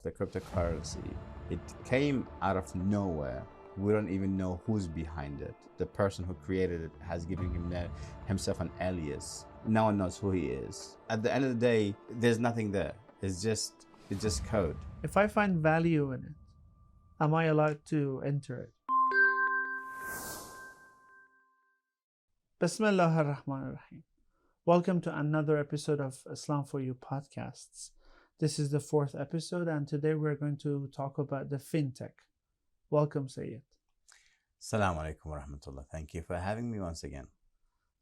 The cryptocurrency, it came out of nowhere. We don't even know who's behind it. The person who created it has given himself an alias. No one knows who he is. At the end of the day, there's nothing there. It's just code. If I find value in it, am I allowed to enter it? Bismillah ar-Rahman ar-Rahim. Welcome to another episode of Islam4u Podcasts. This is the fourth episode, and today we're going to talk about the fintech. Welcome, Sayyid. Assalamu alaikum wa rahmatullah. Thank you for having me once again.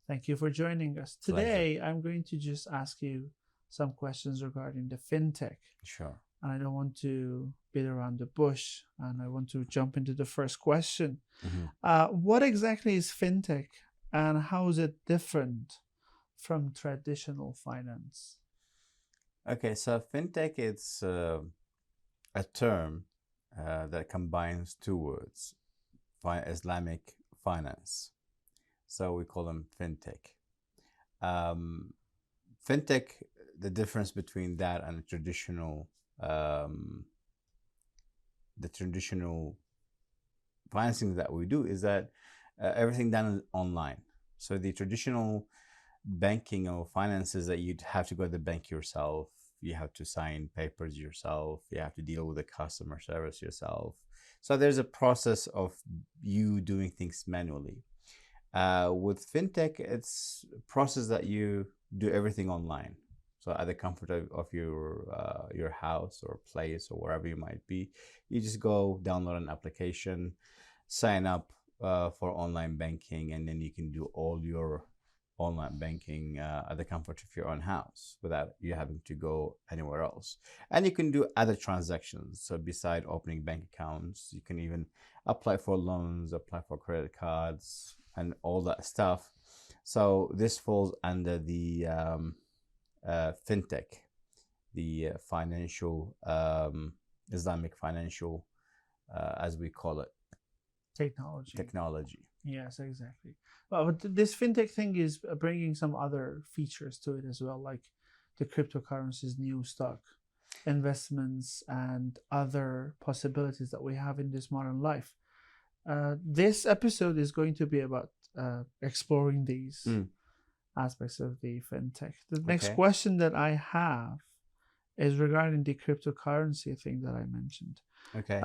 Thank you for joining us. Today, I'm going to just ask you some questions regarding the fintech. Sure. And I don't want to beat around the bush, and I want to jump into the first question. What exactly is fintech, and how is it different from traditional finance? Okay, so fintech is a term that combines two words, Islamic finance. So we call them fintech. Fintech, the difference between that and the traditional financing that we do is that everything done online. So the traditional banking or finances that you'd have to go to the bank yourself, you have to sign papers yourself, you have to deal with the customer service yourself. So there's a process of you doing things manually. With fintech, it's a process that you do everything online. So at the comfort of your house or place or wherever you might be, you just go download an application, sign up for online banking, and then you can do all your online banking at the comfort of your own house without you having to go anywhere else. And you can do other transactions. So beside opening bank accounts, you can even apply for loans, apply for credit cards, and all that stuff. So this falls under the fintech, the financial, Islamic financial, as we call it. Technology. Yes, exactly. Well, but this fintech thing is bringing some other features to it as well, like the cryptocurrencies, new stock investments, and other possibilities that we have in this modern life. This episode is going to be about exploring these aspects of the fintech. The next question that I have is regarding the cryptocurrency thing that I mentioned. Okay.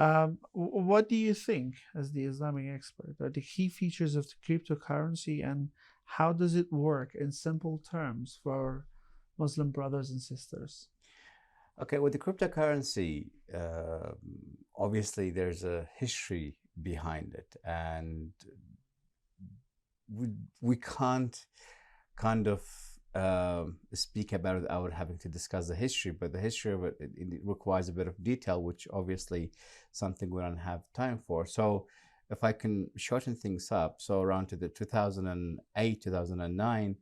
What do you think, as the Islamic expert, are the key features of the cryptocurrency, and how does it work in simple terms for Muslim brothers and sisters? Okay, with the cryptocurrency, obviously there's a history behind it, and we can't kind of speak about it without having to discuss the history, but the history of it requires a bit of detail, which obviously something we don't have time for. So if I can shorten things up, so around to the 2008, 2009,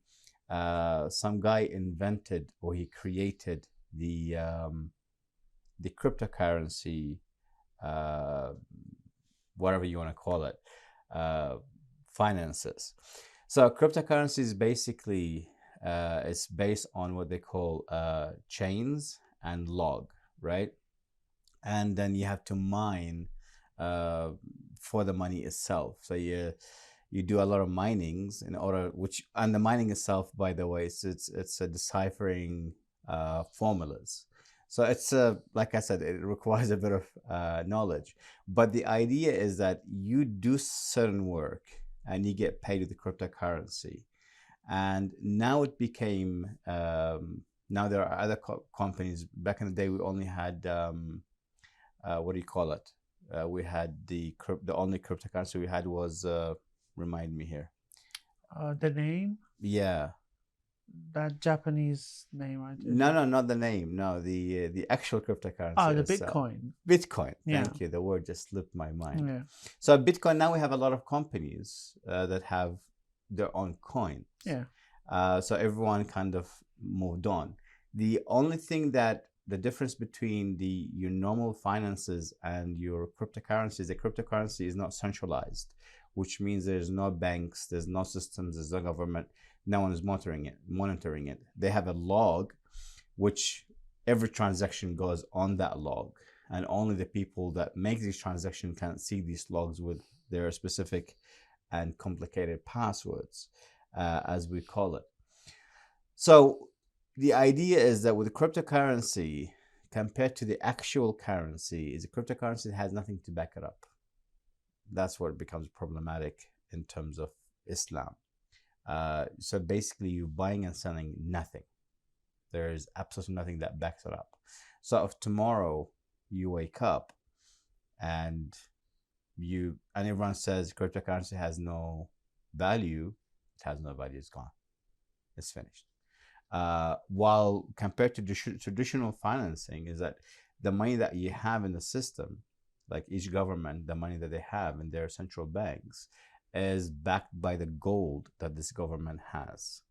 some guy invented, or he created the cryptocurrency, whatever you want to call it, finances. So cryptocurrency is basically it's based on what they call chains and log, right? And then you have to mine for the money itself. So you do a lot of minings in order, and the mining itself, by the way, it's a deciphering formulas. So it's like I said, it requires a bit of knowledge. But the idea is that you do certain work and you get paid with the cryptocurrency. And now it became, now there are other companies. Back in the day, we only had, what do you call it? We had the only cryptocurrency we had was, remind me here. The name? Yeah. That Japanese name, I think. No, not the name. No, the actual cryptocurrency. Oh, the Bitcoin. Bitcoin. Yeah. Thank you. The word just slipped my mind. Yeah. So Bitcoin, now we have a lot of companies that have their own coins. Yeah. So everyone kind of moved on. The only thing that the difference between your normal finances and your cryptocurrency is the cryptocurrency is not centralized, which means there's no banks, there's no systems, there's no government. No one is monitoring it. They have a log, which every transaction goes on that log. and only the people that make these transactions can see these logs with their specific and complicated passwords, as we call it. So the idea is that with cryptocurrency, compared to the actual currency, is a cryptocurrency that has nothing to back it up. That's where it becomes problematic in terms of Islam. So basically, you're buying and selling nothing. There is absolutely nothing that backs it up. So if tomorrow you wake up and everyone says cryptocurrency has no value, it has no value. It's gone. It's finished. While compared to traditional financing, is that the money that you have in the system, like each government, the money that they have in their central banks, is backed by the gold that this government has.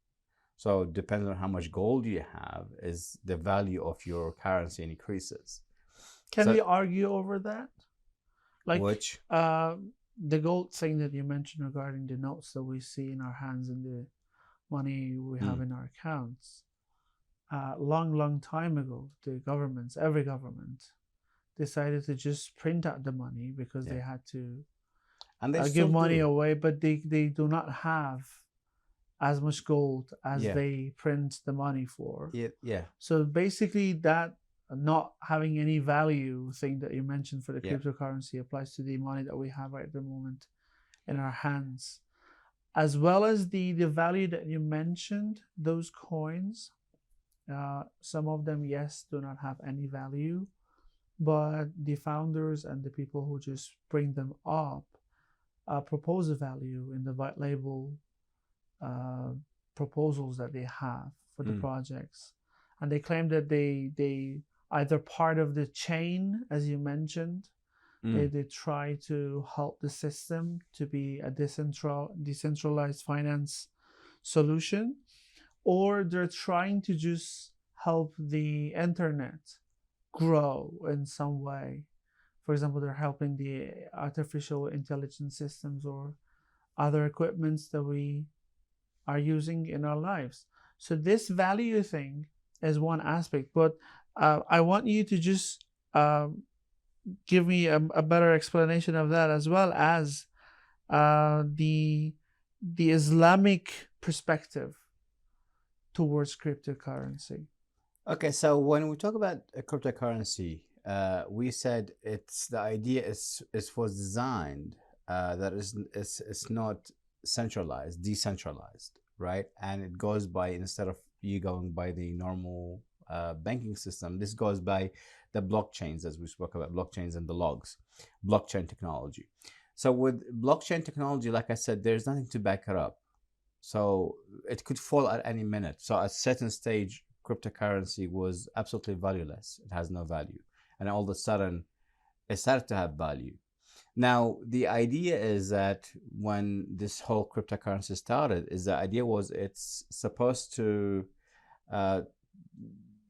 So depending on how much gold you have, is the value of your currency increases. Can we argue over that? Like which? The gold thing that you mentioned regarding the notes that we see in our hands and the money we have in our accounts. Long time ago, every government decided to just print out the money because they had to give money away, but they do not have as much gold as they print the money for. So basically that not having any value thing that you mentioned for the cryptocurrency applies to the money that we have right at the moment in our hands. As well as the value that you mentioned, those coins, some of them, yes, do not have any value, but the founders and the people who just bring them up propose a value in the white label proposals that they have for the projects. And they claim that they either part of the chain, as you mentioned, they try to help the system to be a decentralized finance solution, or they're trying to just help the internet grow in some way. For example, they're helping the artificial intelligence systems or other equipments that we are using in our lives. So this value thing is one aspect, but I want you to just give me a better explanation of that, as well as the Islamic perspective towards cryptocurrency. Okay, so when we talk about a cryptocurrency, we said the idea was designed that it's not centralized, decentralized, right? And it goes by, instead of you going by the normal banking system, this goes by the blockchains, as we spoke about, blockchains and the logs, blockchain technology. So with blockchain technology, like I said, there's nothing to back it up. So it could fall at any minute. So at a certain stage, cryptocurrency was absolutely valueless. It has no value. And all of a sudden, it started to have value. Now, the idea is that when this whole cryptocurrency started, the idea was it's supposed to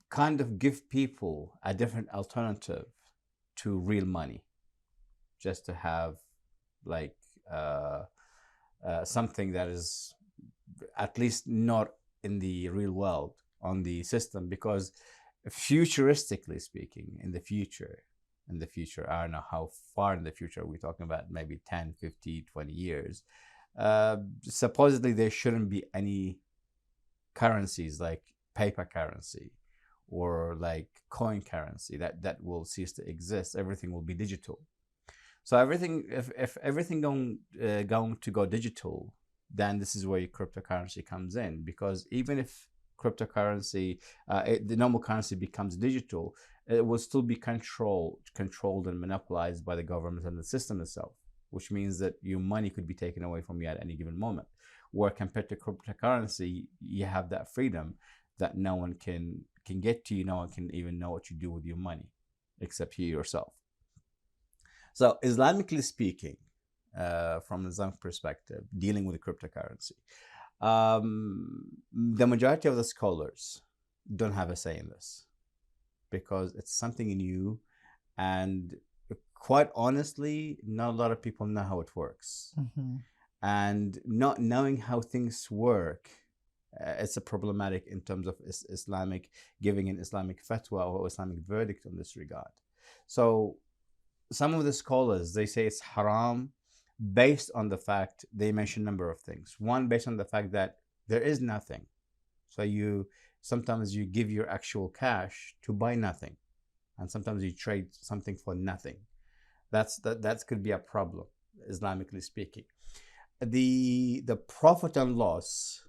kind of give people a different alternative to real money, just to have like something that is at least not in the real world on the system, because futuristically speaking, in the future, I don't know how far in the future we're talking about, maybe 10, 50, 20 years, supposedly there shouldn't be any currencies like paper currency or like coin currency that will cease to exist. Everything will be digital. So everything, if everything going to go digital, then this is where your cryptocurrency comes in, because even if cryptocurrency, the normal currency becomes digital, it will still be controlled and monopolized by the government and the system itself, which means that your money could be taken away from you at any given moment. Where compared to cryptocurrency, you have that freedom that no one can get to you. No one can even know what you do with your money, except you yourself. So Islamically speaking, from an Islamic perspective, dealing with the cryptocurrency, the majority of the scholars don't have a say in this, because it's something new, and quite honestly, not a lot of people know how it works. And not knowing how things work, it's a problematic in terms of Islamic giving an Islamic fatwa or Islamic verdict on this regard. So some of the scholars, they say it's haram based on the fact, they mention a number of things. One, based on the fact that there is nothing. So sometimes you give your actual cash to buy nothing, and sometimes you trade something for nothing. That could be a problem, Islamically speaking. The profit and loss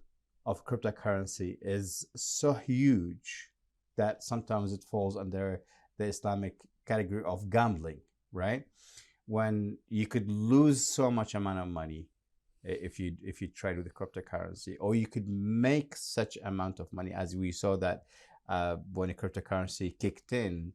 of cryptocurrency is so huge that sometimes it falls under the Islamic category of gambling, right? When you could lose so much amount of money if you trade with the cryptocurrency, or you could make such amount of money, as we saw that when the cryptocurrency kicked in,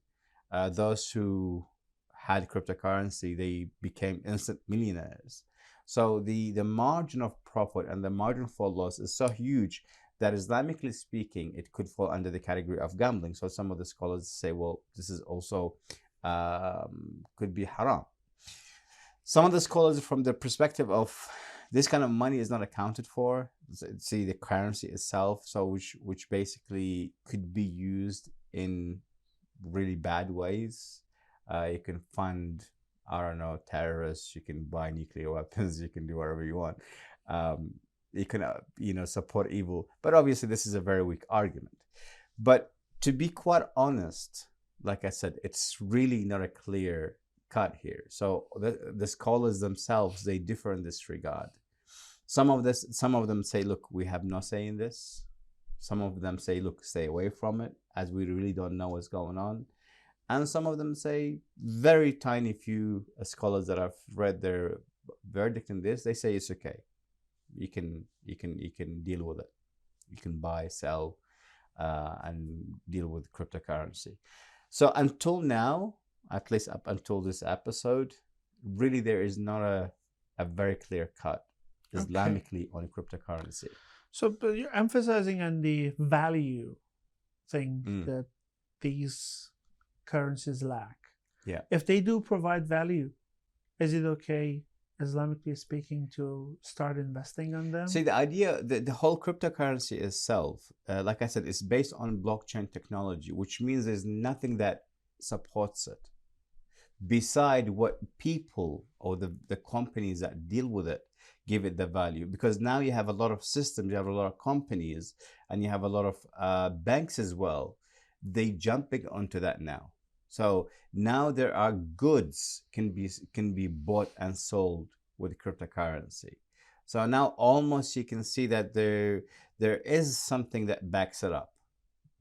those who had cryptocurrency, they became instant millionaires. So the margin of profit and the margin for loss is so huge that Islamically speaking, it could fall under the category of gambling. So some of the scholars say, well, this is also could be haram. Some of the scholars, from the perspective of this kind of money is not accounted for, see the currency itself, so which basically could be used in really bad ways. You can fund, I don't know, terrorists. You can buy nuclear weapons. You can do whatever you want. You can, support evil. But obviously, this is a very weak argument. But to be quite honest, like I said, it's really not a clear cut here. So the scholars themselves, they differ in this regard. Some of them say, look, we have no say in this. Some of them say, look, stay away from it, as we really don't know what's going on. And some of them say, very tiny few scholars that have read their verdict in this, they say it's okay. You can deal with it. You can buy, sell, and deal with cryptocurrency. So until now, at least up until this episode, really there is not a very clear cut Islamically on cryptocurrency. So, but you're emphasizing on the value thing that these currencies lack. Yeah. If they do provide value, is it okay, Islamically speaking, to start investing on them? See, the idea, the whole cryptocurrency itself, like I said, is based on blockchain technology, which means there's nothing that supports it beside what people or the companies that deal with it give it the value. Because now you have a lot of systems, you have a lot of companies, and you have a lot of banks as well. They jumping onto that now. So now there are goods can be bought and sold with cryptocurrency. So now almost you can see that there is something that backs it up.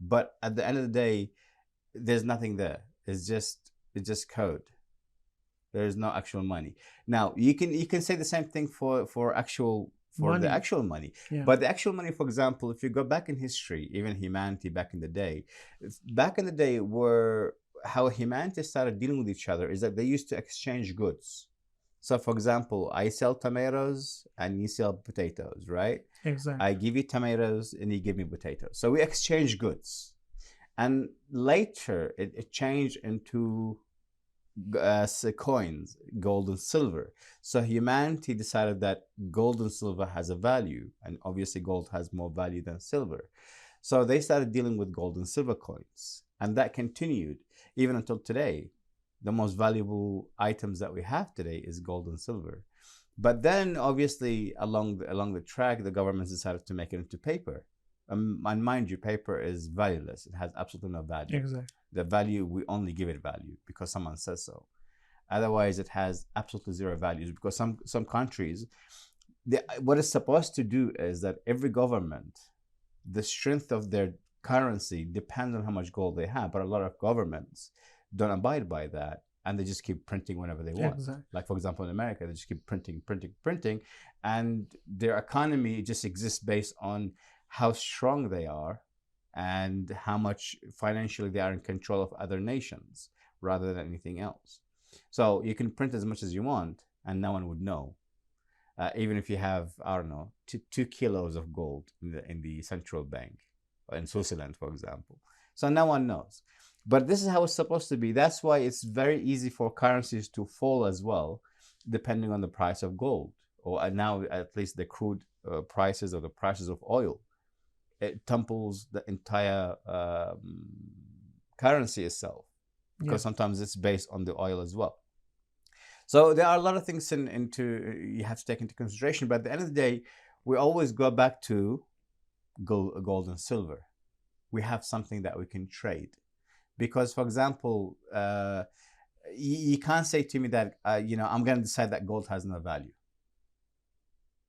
But at the end of the day, there's nothing there. It's just code. There is no actual money. Now you can say the same thing for the actual money. Yeah. But the actual money, for example, if you go back in history, even humanity back in the day, where how humanity started dealing with each other is that they used to exchange goods. So for example, I sell tomatoes and you sell potatoes, right? Exactly. I give you tomatoes and you give me potatoes. So we exchange goods. And later it changed into coins, gold and silver. So humanity decided that gold and silver has a value, and obviously gold has more value than silver. So they started dealing with gold and silver coins, and that continued even until today. The most valuable items that we have today is gold and silver. But then obviously along the track, the governments decided to make it into paper. And mind you, paper is valueless. It has absolutely no value. Exactly. The value, we only give it value because someone says so. Otherwise, it has absolutely zero values, because some countries, what it's supposed to do is that every government, the strength of their currency depends on how much gold they have. But a lot of governments don't abide by that, and they just keep printing whenever they want. Exactly. Like, for example, in America, they just keep printing, and their economy just exists based on how strong they are and how much financially they are in control of other nations rather than anything else. So you can print as much as you want and no one would know. Even if you have, I don't know, 2 kilos of gold in the central bank, in Switzerland, for example. So no one knows. But this is how it's supposed to be. That's why it's very easy for currencies to fall as well, depending on the price of gold, or now at least the crude prices or the prices of oil. It tumples the entire currency itself. because sometimes it's based on the oil as well. So there are a lot of things you have to take into consideration. But at the end of the day, we always go back to gold and silver. We have something that we can trade. Because, for example, you can't say to me that, I'm going to decide that gold has no value.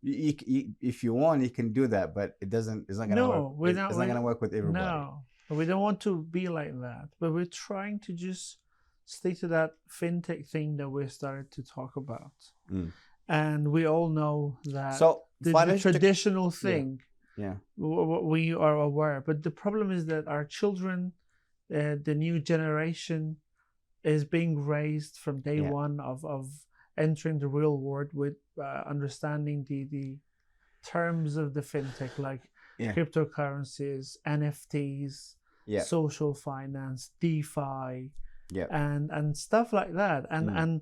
If you want, you can do that, but it's not going to work. It's not going to work with everybody. No, we don't want to be like that. But we're trying to just stick to that fintech thing that we started to talk about. And we all know that the traditional thing, we are aware. But the problem is that our children, the new generation, is being raised from day one of entering the real world with understanding the terms of the fintech, like cryptocurrencies, NFTs, social finance, DeFi, and stuff like that. And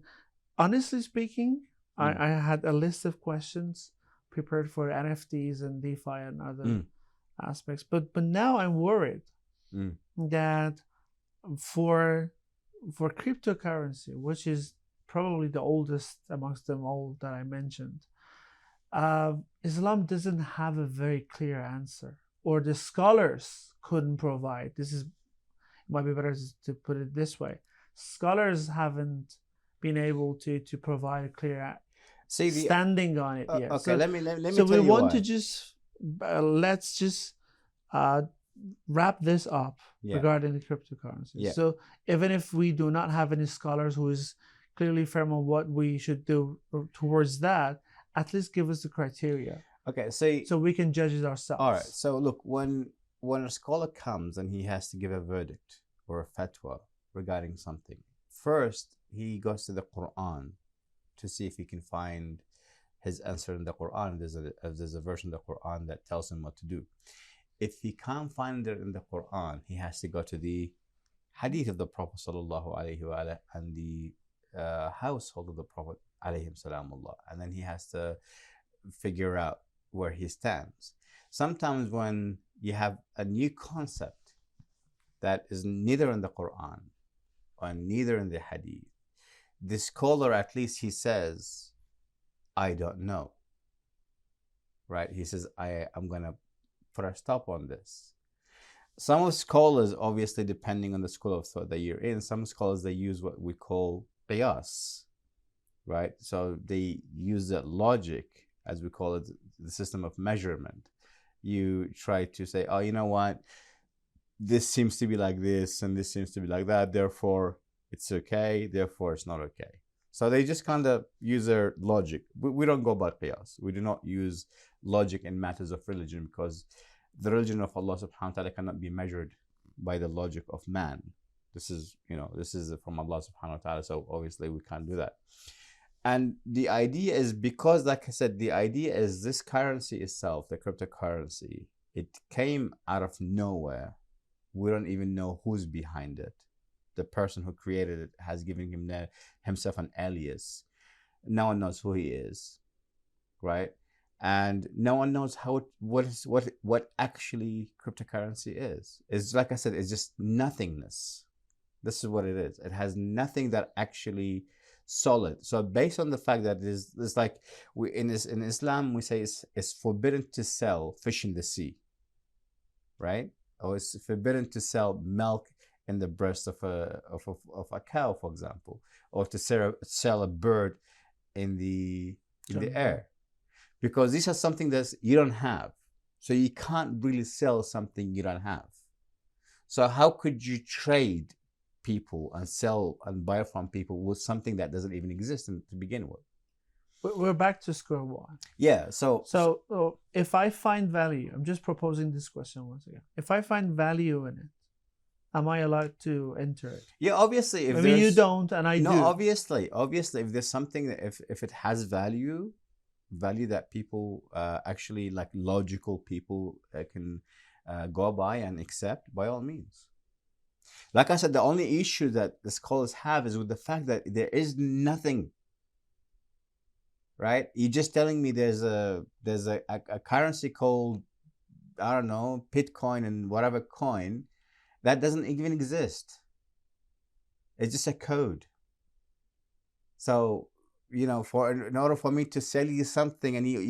honestly speaking, I had a list of questions prepared for NFTs and DeFi and other aspects. But now I'm worried that for cryptocurrency, which is probably the oldest amongst them all that I mentioned, Islam doesn't have a very clear answer, or the scholars couldn't provide. It might be better to put it this way. Scholars haven't been able to provide a clear standing on it yet. Okay, let me tell you so we want why. to just let's just wrap this up regarding the cryptocurrency. So even if we do not have any scholars who is clearly firm on what we should do towards that, at least give us the criteria. Okay, so we can judge it ourselves. All right. So look, when a scholar comes and he has to give a verdict or a fatwa regarding something, first he goes to the Quran to see if he can find his answer in the Quran. There's a version of the Quran that tells him what to do. If he can't find it in the Quran, he has to go to the hadith of the Prophet sallallahu alaihi wasallam and the household of the Prophet alayhim salamullah, and then he has to figure out where he stands. Sometimes when you have a new concept that is neither in the Quran or neither in the hadith, the scholar, at least he says, I don't know, right? He says, I'm going to put a stop on this. Some of scholars, obviously depending on the school of thought that you're in, some scholars, they use what we call qiyas, right? So they use the logic, as we call it, the system of measurement. You try to say, oh, you know what? This seems to be like this and this seems to be like that. Therefore, it's okay. Therefore, it's not okay. So they just kind of use their logic. We don't go by qiyas. We do not use logic in matters of religion, because the religion of Allah subhanahu wa ta'ala cannot be measured by the logic of man. This is from Allah subhanahu wa ta'ala. So obviously we can't do that. And the idea is, because like I said, the idea is this currency itself, the cryptocurrency, it came out of nowhere. We don't even know who's behind it. The person who created it has given himself an alias. No one knows who he is, right? And no one knows what actually cryptocurrency is. It's like I said, it's just nothingness. This is what it is. It has nothing that actually solid. So based on the fact that it's like in Islam we say it's forbidden to sell fish in the sea, right? Or it's forbidden to sell milk in the breast of a cow, for example, or to sell a bird in the air, because these are something that you don't have. So you can't really sell something you don't have. So how could you trade people and sell and buy from people with something that doesn't even exist to begin with? We're back to square one. Yeah. So if I find value, I'm just proposing this question once again. If I find value in it, am I allowed to enter it? Yeah, obviously. If maybe you don't, and I do. No, obviously, if there's something that if it has value that people actually, like logical people, can go by and accept, by all means. Like I said, the only issue that the scholars have is with the fact that there is nothing. Right? You're just telling me there's a currency called, I don't know, Bitcoin and whatever coin that doesn't even exist. It's just a code. So, in order for me to sell you something, and you're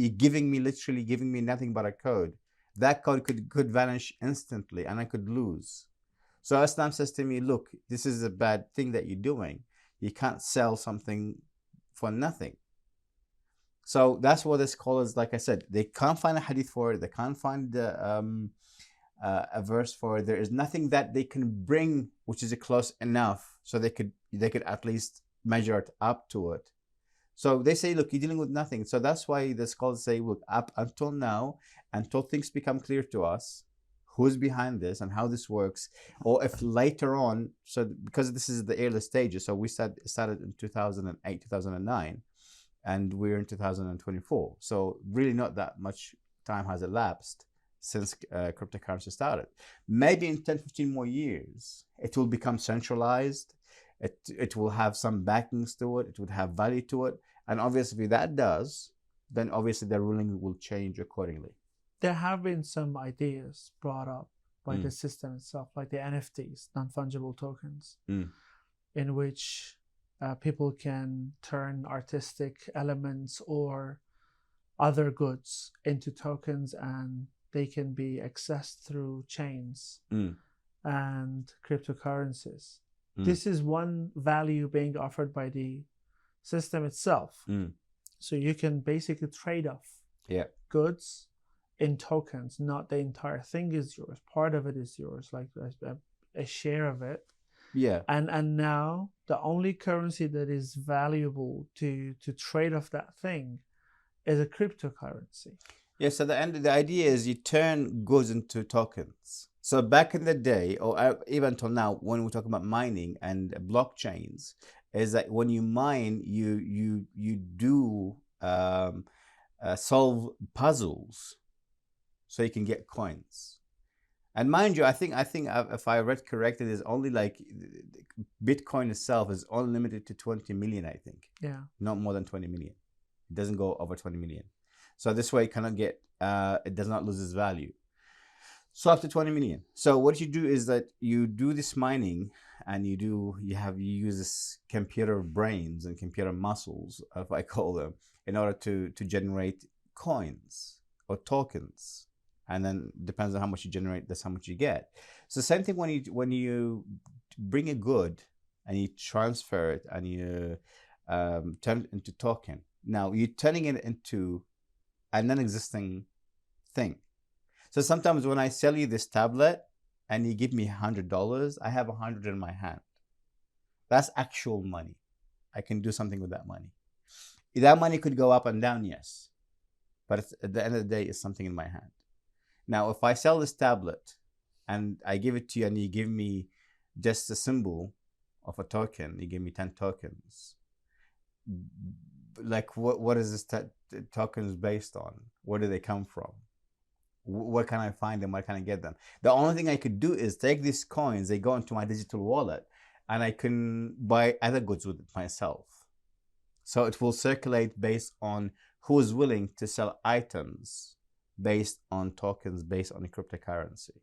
literally giving me nothing but a code, that code could vanish instantly, and I could lose. So Islam says to me, look, this is a bad thing that you're doing. You can't sell something for nothing. So that's what the scholars, like I said, they can't find a hadith for it. They can't find a verse for it. There is nothing that they can bring which is close enough so they could at least measure it up to it. So they say, look, you're dealing with nothing. So that's why the scholars say, look, up until now, until things become clear to us, who's behind this and how this works, or if later on, so because this is the early stages, so we started in 2008, 2009, and we're in 2024. So really not that much time has elapsed since cryptocurrency started. Maybe in 10, 15 more years, it will become centralized. It will have some backings to it. It would have value to it. And obviously if that does, then obviously the ruling will change accordingly. There have been some ideas brought up by the system itself, like the NFTs, non-fungible tokens, in which people can turn artistic elements or other goods into tokens, and they can be accessed through chains and cryptocurrencies. This is one value being offered by the system itself. So you can basically trade off goods in tokens. Not the entire thing is yours. Part of it is yours, like a share of it. Yeah. And now the only currency that is valuable to trade off that thing is a cryptocurrency. Yeah, so the idea is you turn goods into tokens. So back in the day, or even until now, when we talk about mining and blockchains, is that when you mine, you do solve puzzles, so you can get coins. And mind you, I think if I read correctly, there's only like Bitcoin itself is only limited to 20 million, I think. Yeah. Not more than 20 million. It doesn't go over 20 million. So this way it cannot get, it does not lose its value. So up to 20 million. So what you do is that you do this mining, and you use this computer brains and computer muscles, if I call them, in order to generate coins or tokens. And then depends on how much you generate, that's how much you get. So same thing when you bring a good and you transfer it and you turn it into token. Now you're turning it into a non-existing thing. So sometimes when I sell you this tablet and you give me $100, I have 100 in my hand. That's actual money. I can do something with that money. That money could go up and down, yes. But at the end of the day, it's something in my hand. Now, if I sell this tablet and I give it to you and you give me just a symbol of a token, you give me 10 tokens, like what is this tokens based on? Where do they come from? Where can I find them? Where can I get them? The only thing I could do is take these coins, they go into my digital wallet, and I can buy other goods with it myself. So it will circulate based on who is willing to sell items based on tokens, based on a cryptocurrency.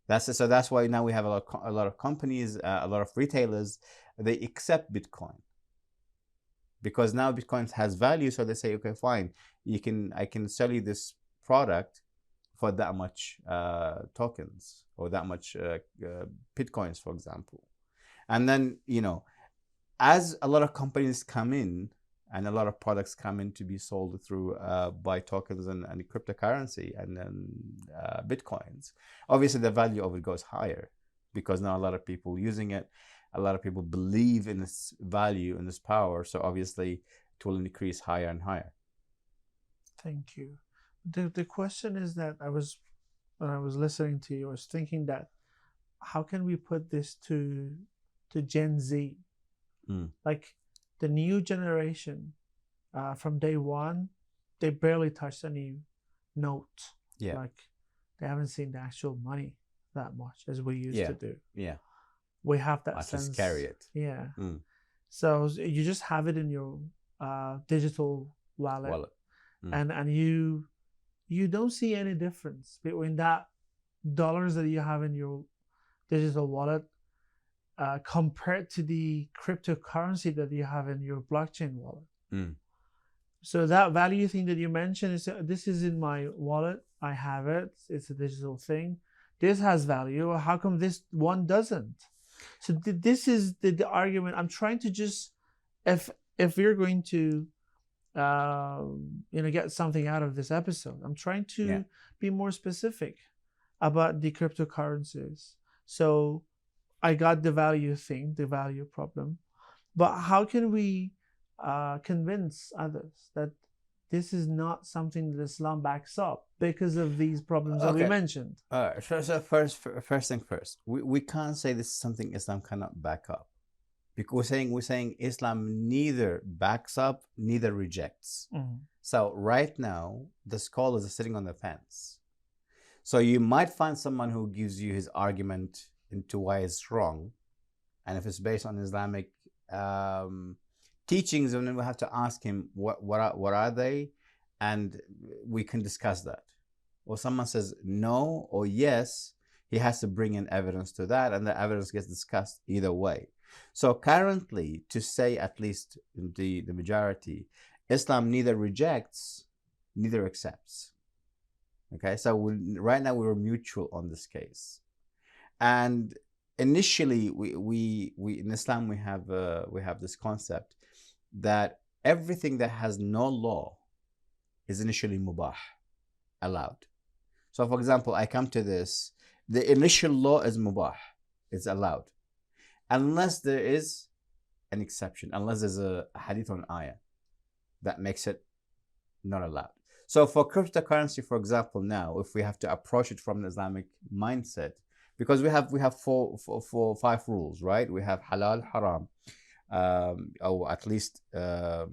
That's why now we have a lot of companies, a lot of retailers, they accept Bitcoin. Because now Bitcoin has value, so they say, okay, fine, I can sell you this product for that much tokens, or that much Bitcoins, for example. And then, as a lot of companies come in and a lot of products come in to be sold through by tokens and cryptocurrency and then Bitcoins, obviously the value of it goes higher, because now a lot of people using it, a lot of people believe in this value and this power, so obviously it will increase higher and higher. Thank you. The question is that when I was listening to you, I was thinking that how can we put this to Gen Z? Like the new generation, from day one, they barely touched any note. Yeah. Like they haven't seen the actual money that much as we used to do. Yeah. We have that I sense. just carry it. Yeah. So you just have it in your digital wallet. And you don't see any difference between that dollars that you have in your digital wallet compared to the cryptocurrency that you have in your blockchain wallet. Mm. So that value thing that you mentioned is this is in my wallet. I have it. It's a digital thing. This has value. How come this one doesn't? So this is the argument. I'm trying to just, if we're going to get something out of this episode, I'm trying to be more specific about the cryptocurrencies. So I got the value thing, the value problem, but how can we convince others that this is not something that Islam backs up because of these problems that we mentioned? So first thing first, we can't say this is something Islam cannot back up, because we're saying Islam neither backs up, neither rejects. So right now, the scholars are sitting on the fence. So you might find someone who gives you his argument into why it's wrong, and if it's based on Islamic teachings, and then we have to ask him what are they, and we can discuss that. Or someone says no or yes, he has to bring in evidence to that, and the evidence gets discussed either way. So currently, to say at least the majority, Islam neither rejects, neither accepts. Okay, so right now we're mutual on this case. And initially, we in Islam we have this concept that everything that has no law is initially mubah, allowed. So for example, I come to this, the initial law is mubah, it's allowed, unless there is an exception, unless there's a hadith or an ayah that makes it not allowed. So for cryptocurrency, for example, now if we have to approach it from an Islamic mindset, because we have 5 rules, right? We have halal, haram, or at least halal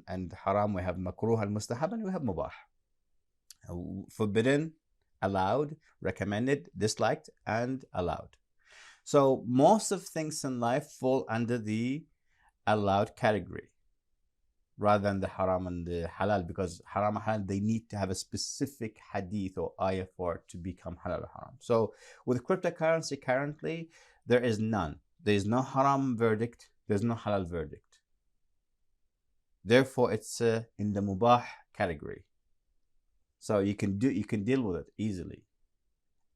and haram. We have makruh and mustahab, and we have mubah, forbidden, allowed, recommended, disliked, and allowed. So most of things in life fall under the allowed category, rather than the haram and the halal, because haram and halal, they need to have a specific hadith or ayah for it to become halal or haram. So with cryptocurrency currently, there is none. There is no haram verdict, there's no halal verdict. Therefore, it's in the mubah category. So you can deal with it easily,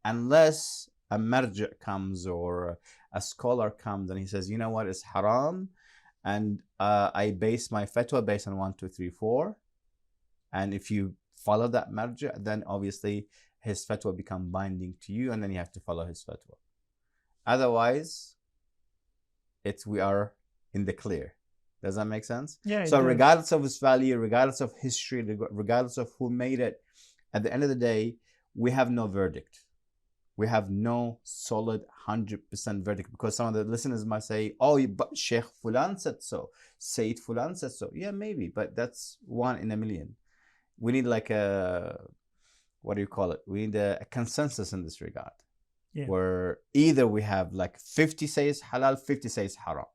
unless a marja comes or a scholar comes and he says, you know what, it's haram, and I base my fatwa based on 1, 2, 3, 4. And if you follow that marja, then obviously his fatwa become binding to you, and then you have to follow his fatwa. Otherwise, we are in the clear. Does that make sense? Yeah. So regardless of its value, regardless of history, regardless of who made it, at the end of the day, we have no verdict. We have no solid 100% verdict, because some of the listeners might say, oh, but Sheikh Fulan said so, Sayyid Fulan said so. Yeah, maybe, but that's 1 in a million. We need like we need a consensus in this regard. Yeah. Where either we have like 50 says halal, 50 says haram.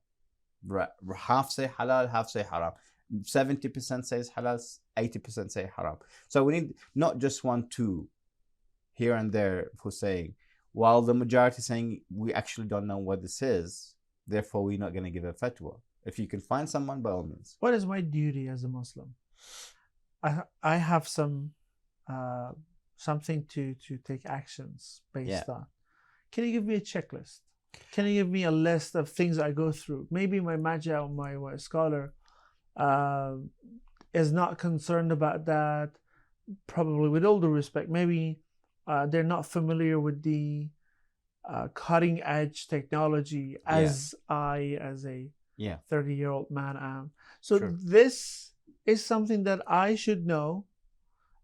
Half say halal, half say haram. 70% says halal, 80% say haram. So we need not just 1, 2 here and there for saying, while the majority saying we actually don't know what this is, therefore we're not going to give a fatwa. If you can find someone, by all means. What is my duty as a Muslim? I have some something to take actions based on. Can you give me a checklist? Can you give me a list of things I go through? Maybe my Majah or my scholar is not concerned about that. Probably, with all due respect, maybe they're not familiar with the cutting edge technology as I, as a 30-year-old man, am. So this is something that I should know,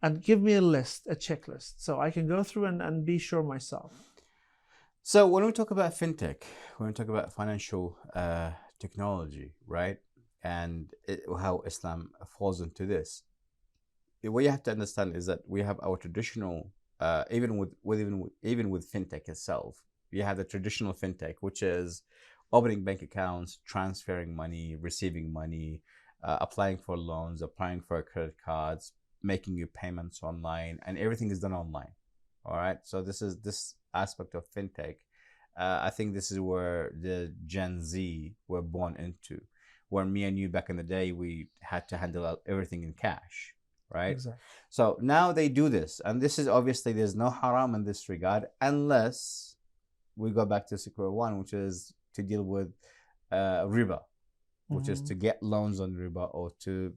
and give me a list, a checklist, so I can go through and be sure myself. So when we talk about fintech, when we talk about financial technology, right, and how Islam falls into this, what you have to understand is that we have our traditional, even with fintech itself, you have the traditional fintech, which is opening bank accounts, transferring money, receiving money, applying for loans, applying for credit cards, making your payments online, and everything is done online. All right. So this aspect of fintech I think this is where the Gen Z were born into, where me and you back in the day, we had to handle everything in cash, right? Exactly. So now they do this, and this is obviously there's no haram in this regard, unless we go back to Secure One, which is to deal with Riba, which is to get loans on Riba, or to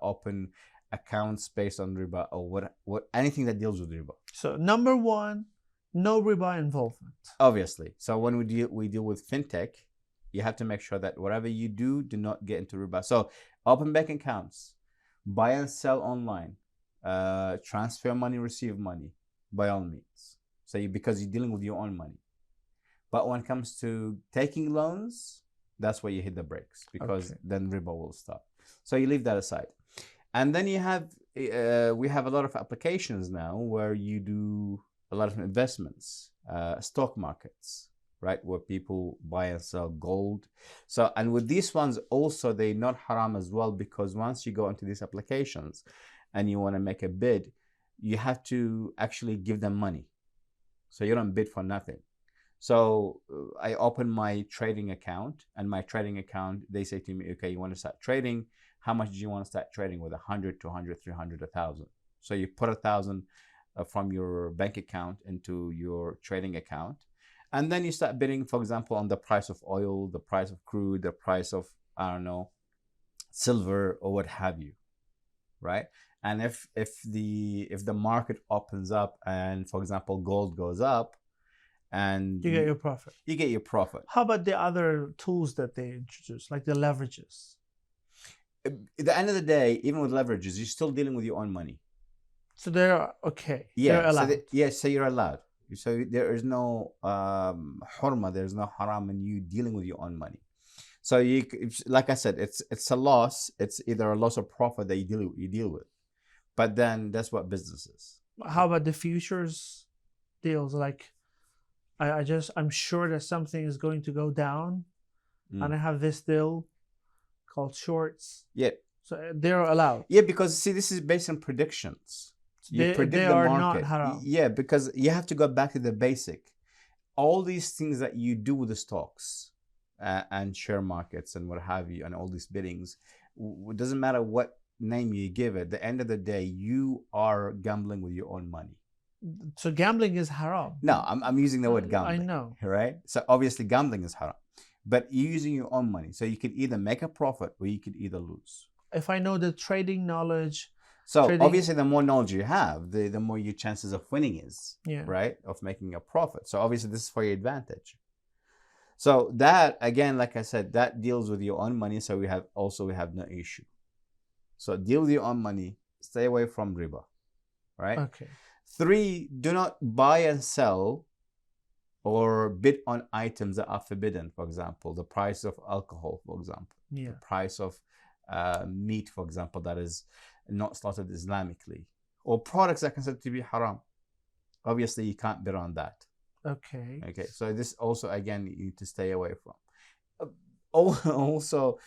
open accounts based on Riba, or what anything that deals with Riba. So number one, no riba involvement. Obviously. So when we deal with fintech, you have to make sure that whatever you do not get into riba. So open bank accounts, buy and sell online, transfer money, receive money, by all means. So because you're dealing with your own money. But when it comes to taking loans, that's where you hit the brakes, because then riba will start. So you leave that aside. And then you have, we have a lot of applications now where you do a lot of investments, stock markets, right? Where people buy and sell gold. So, and with these ones also, they're not haram as well, because once you go into these applications and you want to make a bid, you have to actually give them money. So you don't bid for nothing. So I open my trading account, and my trading account, they say to me, okay, you want to start trading. How much do you want to start trading with? 100, 200, 300, 1,000. So you put 1,000 from your bank account into your trading account. And then you start bidding, for example, on the price of oil, the price of crude, the price of, I don't know, silver, or what have you, right? And if the market opens up and, for example, gold goes up, and you get your profit. You get your profit. How about the other tools that they introduce, like the leverages? At the end of the day, even with leverages, you're still dealing with your own money. So they're okay. Yeah, they're allowed. So you're allowed. So there is no hurma, there's no haram in you dealing with your own money. So you, like I said, it's a loss. It's either a loss or profit that you deal with. But then that's what business is. How about the futures deals? Like, I'm sure that something is going to go down, and I have this deal called shorts. Yeah. So they're allowed. Yeah, because see, this is based on predictions. You predict they the are market. not haram. Yeah, because you have to go back to the basic. All these things that you do with the stocks and share markets and what have you, and all these biddings, it doesn't matter what name you give it. At the end of the day, you are gambling with your own money. So gambling is haram. No, I'm using the word gambling. I know. Right? So obviously gambling is haram. But you're using your own money. So you could either make a profit or you could either lose. If I know the trading knowledge. So obviously the more knowledge you have, the more your chances of winning is, right? Of making a profit. So obviously this is for your advantage. So that, again, like I said, that deals with your own money. So we have no issue. So deal with your own money. Stay away from riba, right? Okay. 3, do not buy and sell or bid on items that are forbidden. For example, the price of alcohol, for example, the price of meat, for example, that is not slaughtered Islamically, or products that are considered to be haram. Obviously, you can't bid on that. Okay. So this also, again, you need to stay away from. Also,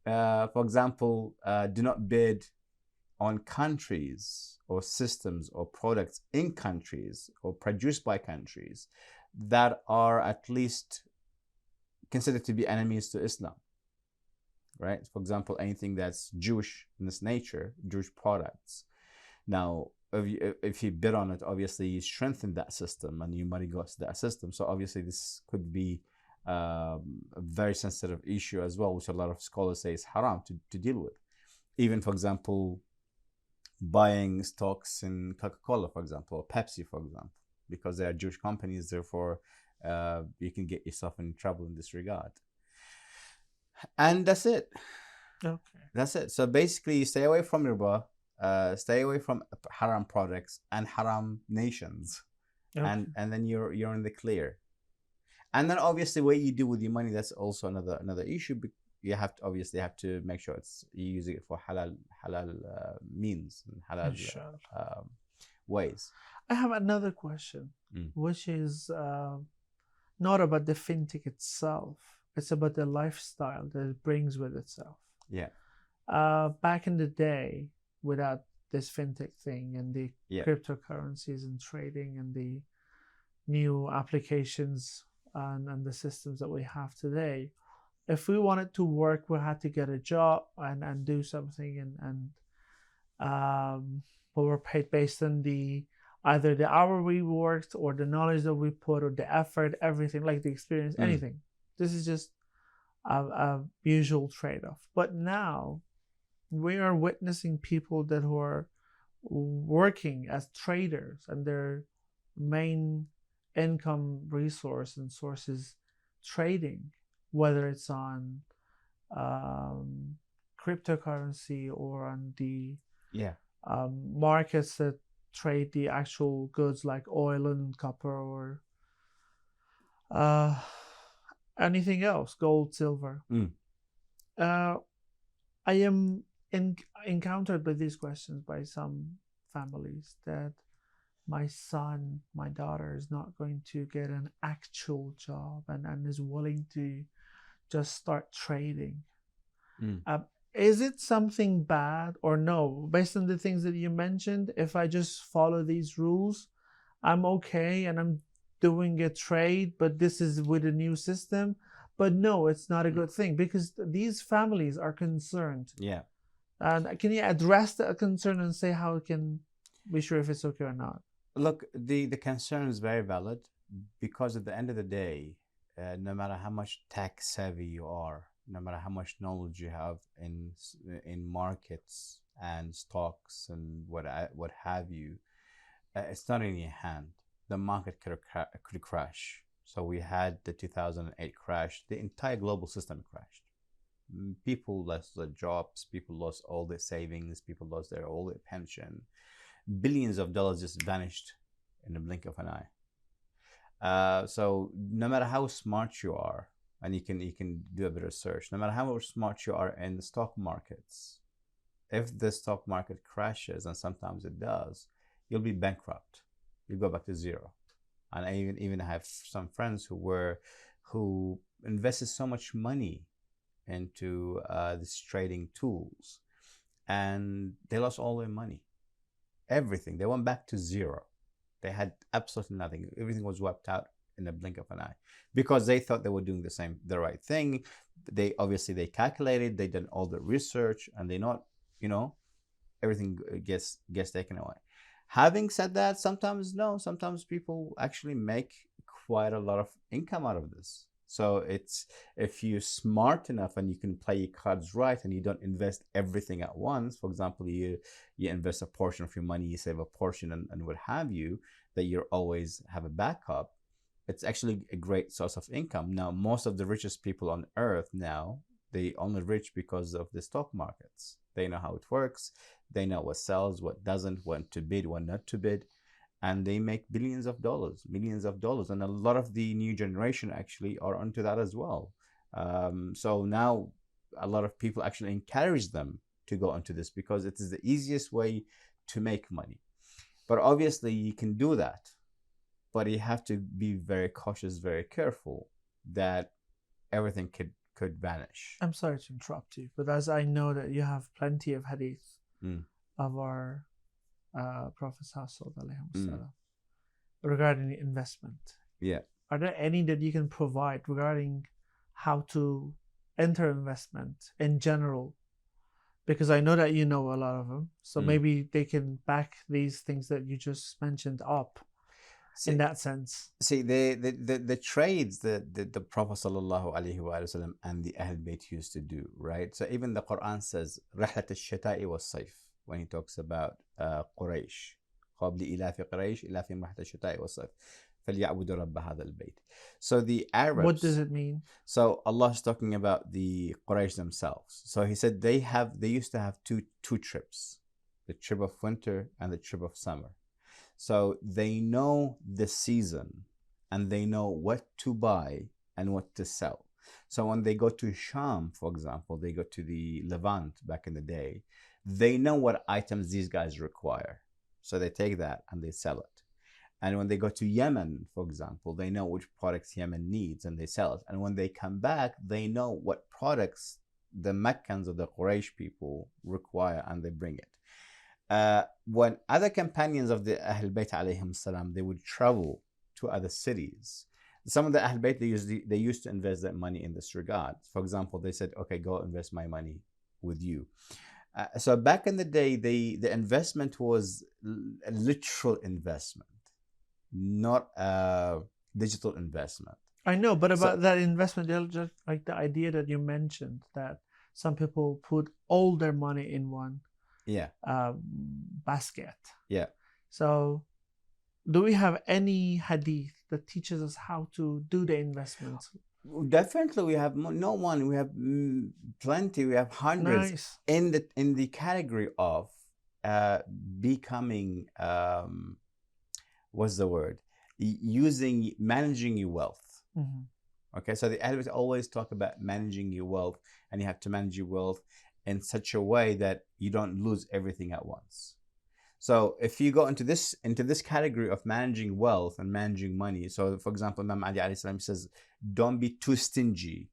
for example, do not bid on countries or systems or products in countries or produced by countries that are at least considered to be enemies to Islam, right? For example, anything that's Jewish in its nature, Jewish products. Now, if you bid on it, obviously you strengthen that system and your money goes to that system. So obviously this could be a very sensitive issue as well, which a lot of scholars say is haram to deal with. Even, for example, buying stocks in Coca-Cola, for example, or Pepsi, for example, because they are Jewish companies, therefore you can get yourself in trouble in this regard. And that's it. Okay. That's it. So basically, you stay away from riba, stay away from haram products and haram nations, and then you're in the clear. And then obviously, what you do with your money, that's also another issue. You have to make sure you're using it for halal means and halal ways. I have another question, which is not about the fintech itself. It's about the lifestyle that it brings with itself. Yeah. Back in the day, without this fintech thing and the cryptocurrencies and trading and the new applications and the systems that we have today. If we wanted to work, we had to get a job and do something, but we're paid based on either the hour we worked or the knowledge that we put or the effort, everything, like the experience, anything. This is just a usual trade-off. But now we are witnessing people who are working as traders, and their main income resource and source is trading, whether it's on cryptocurrency or on the markets that trade the actual goods like oil and copper, or anything else, gold, silver. I am encountered by these questions by some families, that my son, my daughter is not going to get an actual job and is willing to just start trading. Is it something bad or no? Based on the things that you mentioned, if I just follow these rules, I'm okay and I'm doing a trade, but this is with a new system. But no, it's not a good thing, because these families are concerned. Yeah. And can you address that concern and say how it can be sure if it's okay or not? Look, the concern is very valid, because at the end of the day, no matter how much tech savvy you are, no matter how much knowledge you have in markets and stocks and what have you, it's not in your hand. The market could crash. So we had the 2008 crash. The entire global system crashed. People lost their jobs. People lost all their savings. People lost all their pension. Billions of dollars just vanished in the blink of an eye. So no matter how smart you are, and you can do a bit of research, no matter how smart you are in the stock markets, if the stock market crashes, and sometimes it does, you'll be bankrupt. You'll go back to zero. And I even have some friends who invested so much money into these trading tools, and they lost all their money, everything. They went back to zero. They had absolutely nothing. Everything was wiped out in the blink of an eye, because they thought they were doing the right thing. They calculated, they did all the research, and they not, everything gets taken away. Having said that, sometimes people actually make quite a lot of income out of this. So it's, if you're smart enough and you can play your cards right, and you don't invest everything at once. For example, you invest a portion of your money, you save a portion, and what have you, that you always have a backup. It's actually a great source of income. Now, most of the richest people on earth now, they only rich because of the stock markets. They know how it works. They know what sells, what doesn't, when to bid, when not to bid. And they make billions of dollars, millions of dollars. And a lot of the new generation actually are onto that as well. So now a lot of people actually encourage them to go into this, because it is the easiest way to make money. But obviously you can do that, but you have to be very cautious, very careful, that everything could vanish. I'm sorry to interrupt you, but as I know that you have plenty of hadith of our Prophet regarding investment. Yeah. Are there any that you can provide regarding how to enter investment in general? Because I know that you know a lot of them, so maybe they can back these things that you just mentioned up. In that sense, see the trades that the Prophet sallallahu alaihi wasallam and the Ahl Bayt used to do, right? So even the Quran says رحلة الشتاء والصيف, when he talks about Quraysh, قبل إلاف قريش إلافهم رحلة الشتاء والصيف فليعبدوا رب هذا البيت. So the Arabs. What does it mean? So Allah is talking about the Quraysh themselves. So He said they used to have two trips, the trip of winter and the trip of summer. So they know the season, and they know what to buy and what to sell. So when they go to Sham, for example, they go to the Levant back in the day, they know what items these guys require. So they take that and they sell it. And when they go to Yemen, for example, they know which products Yemen needs and they sell it. And when they come back, they know what products the Meccans or the Quraysh people require, and they bring it. When other companions of the Ahl Bayt alayhim salam, they would travel to other cities, some of the Ahl Bayt, they used to invest their money in this regard. For example, they said, okay, go invest my money with you. So back in the day, the investment was a literal investment, not a digital investment. I know, but about that investment, they'll just like the idea that you mentioned that some people put all their money in one basket. Yeah. So, do we have any hadith that teaches us how to do the investments? Definitely, we have no one. We have plenty. We have hundreds. Nice. In the category of becoming what's the word? Managing your wealth. Mm-hmm. Okay, so the Ahlul always talk about managing your wealth, and you have to manage your wealth in such a way that you don't lose everything at once. So if you go into this category of managing wealth and managing money, so for example, Imam Ali alayhi salam says, don't be too stingy,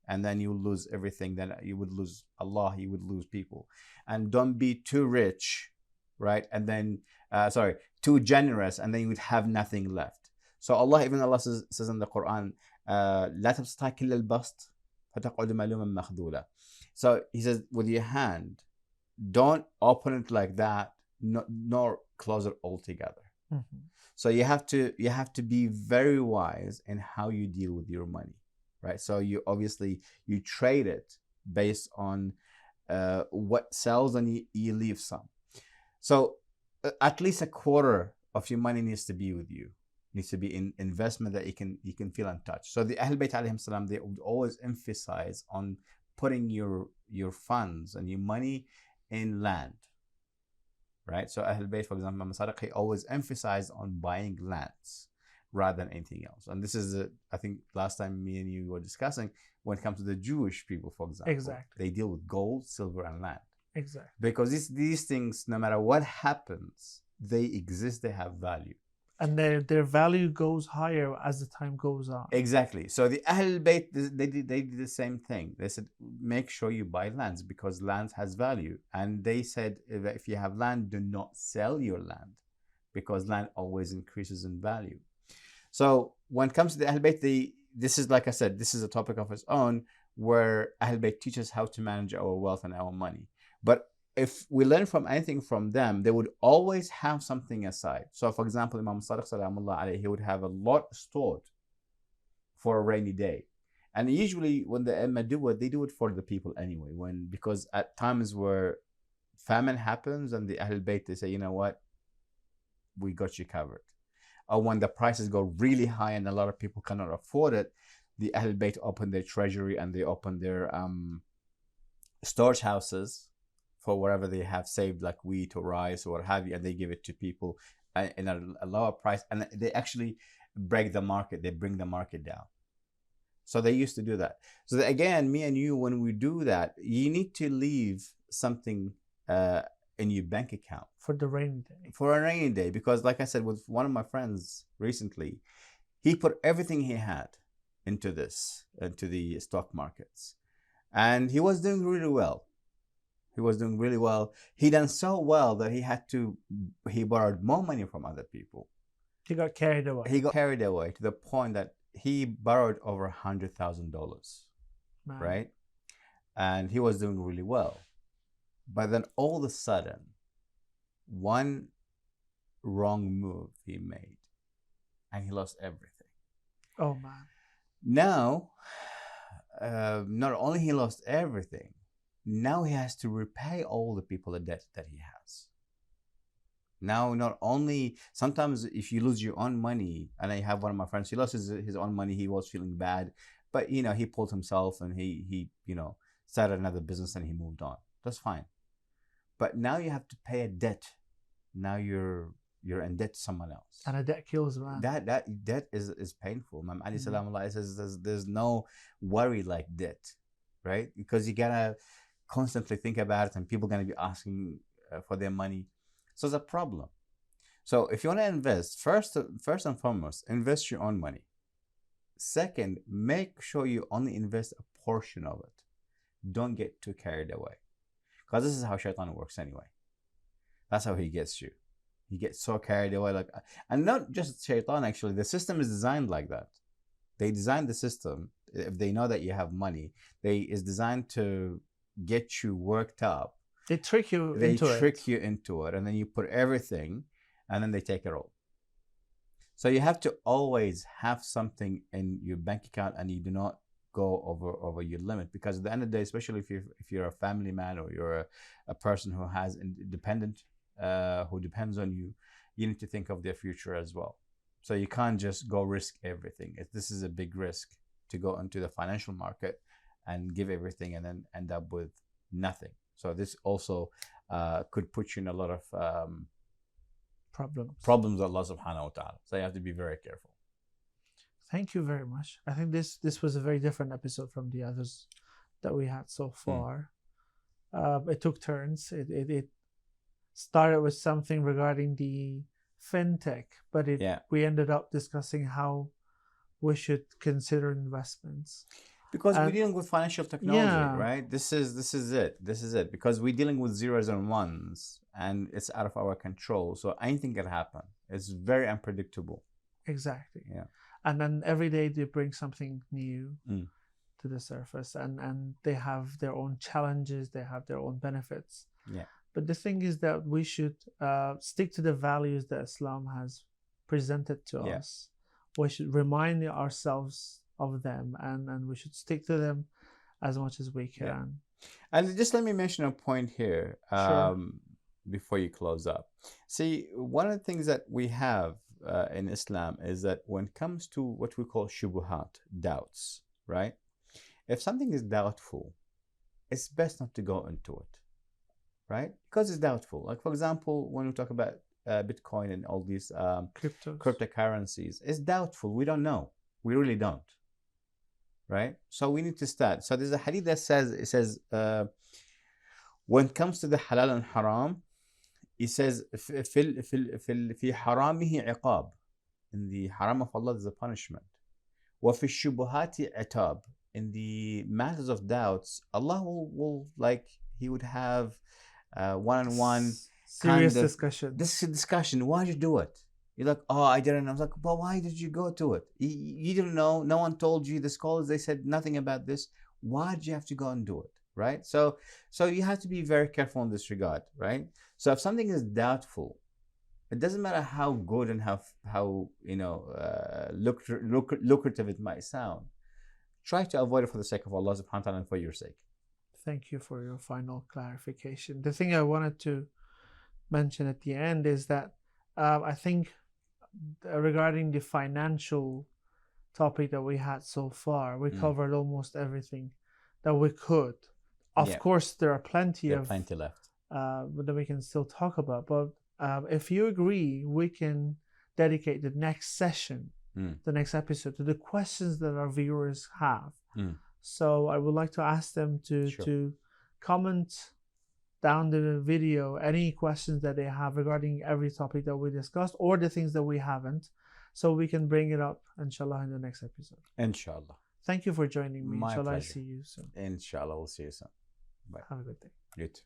and then you will lose everything. Then you would lose Allah, you would lose people. And don't be too rich, right? And then too generous, and then you would have nothing left. So Allah says in the Quran, لا تبسطها كل البسط فتقعد ملوما مخذولا. So he says, with your hand, don't open it like that, nor close it altogether. Mm-hmm. So you have to be very wise in how you deal with your money, right? So you trade it based on what sells, and you leave some. So at least a quarter of your money needs to be with you, needs to be in investment that you can feel untouched. So the Ahl Bayt alayhim salam, they would always emphasize on putting your funds and your money in land, right? So Ahl Bayt, for example, Imam Sadiq, he always emphasized on buying lands rather than anything else. And this is I think last time me and you were discussing, when it comes to the Jewish people, for example, exactly, they deal with gold, silver, and land. Exactly. Because these things, no matter what happens, they exist, they have value. And their value goes higher as the time goes on. Exactly. So the Ahl Bayt, they did the same thing. They said, make sure you buy lands because land has value. And they said that if you have land, do not sell your land because land always increases in value. So when it comes to the Ahl Bayt, this is, like I said, this is a topic of its own where Ahl Bayt teaches how to manage our wealth and our money. But if we learn from anything from them, they would always have something aside. So for example, Imam Sadiq salamullah alayhi, he would have a lot stored for a rainy day. And usually when the Imam do it, they do it for the people anyway. Because at times where famine happens and the Ahl Bayt, they say, you know what, we got you covered. Or when the prices go really high and a lot of people cannot afford it, the Ahl Bayt open their treasury and they open their storage houses for whatever they have saved, like wheat or rice or what have you, and they give it to people in a lower price. And they actually break the market. They bring the market down. So they used to do that. So that, again, me and you, when we do that, you need to leave something in your bank account. For the rainy day. For a rainy day. Because like I said, with one of my friends recently, he put everything he had into the stock markets. And he was doing really well. He done so well that he borrowed more money from other people. He got carried away. To the point that he borrowed over $100,000, right? And he was doing really well. But then all of a sudden, one wrong move he made, and he lost everything. Oh man. Now, not only he lost everything, now he has to repay all the people the debt that he has. Now, not only, sometimes if you lose your own money, and I have one of my friends, he lost his own money, he was feeling bad, but he pulled himself and he started another business and he moved on. That's fine. But now you have to pay a debt. Now you're in debt to someone else. And a debt kills, man. That debt is painful. Imam Ali salamullah says there's no worry like debt, right? Because you gotta constantly think about it and people are going to be asking for their money. So it's a problem. So if you want to invest, first and foremost, invest your own money. Second, make sure you only invest a portion of it. Don't get too carried away. Because this is how shaitan works anyway. That's how he gets you. He gets so carried away. And not just shaitan, actually. The system is designed like that. They design the system. If they know that you have money, it's designed to get you worked up. They trick you They into trick it. you into it, and then you put everything, and then they take it all. So you have to always have something in your bank account, and you do not go over your limit, because at the end of the day, especially if you're a family man, or you're a person who has dependent who depends on you, you need to think of their future as well. So you can't just go risk everything. This is a big risk to go into the financial market and give everything and then end up with nothing. So this also could put you in a lot of problems with Allah subhanahu wa ta'ala. So you have to be very careful. Thank you very much. I think this was a very different episode from the others that we had so far. It took turns. It started with something regarding the fintech, but we ended up discussing how we should consider investments. Because we're dealing with financial technology, right? This is it. Because we're dealing with zeros and ones, and it's out of our control. So anything can happen. It's very unpredictable. Exactly. Yeah. And then every day they bring something new to the surface, and they have their own challenges. They have their own benefits. Yeah. But the thing is that we should stick to the values that Islam has presented to us. We should remind ourselves of them, and we should stick to them as much as we can. Yeah. And just let me mention a point here before you close up. See, one of the things that we have in Islam is that when it comes to what we call Shubahat, doubts, right? If something is doubtful, it's best not to go into it, right? Because it's doubtful. Like, for example, when we talk about Bitcoin and all these cryptocurrencies, it's doubtful. We don't know. We really don't. Right? So we need to start. So there's a hadith that says, when it comes to the halal and haram, it says, في حرامه عقاب. In the haram of Allah, there's a punishment. وفي الشبهات عتاب. In the matters of doubts, Allah will like, He would have one-on-one serious discussion. This is a discussion. Why did you do it? You're like, oh, I didn't know. I was like, but why did you go to it? You didn't know. No one told you. The scholars, they said nothing about this. Why did you have to go and do it? Right? So you have to be very careful in this regard, right? So if something is doubtful, it doesn't matter how good and how lucrative it might sound. Try to avoid it for the sake of Allah subhanahu wa ta'ala and for your sake. Thank you for your final clarification. The thing I wanted to mention at the end is that I think regarding the financial topic that we had so far, we covered almost everything that we could. Of course, there are plenty left that we can still talk about. But if you agree, we can dedicate the next session, the next episode, to the questions that our viewers have. So I would like to ask them to comment down the video any questions that they have regarding every topic that we discussed, or the things that we haven't, so we can bring it up, inshallah, in the next episode. Inshallah. Thank you for joining me. My inshallah, pleasure. I see you soon. Inshallah, we'll see you soon. Bye. Have a good day. You too.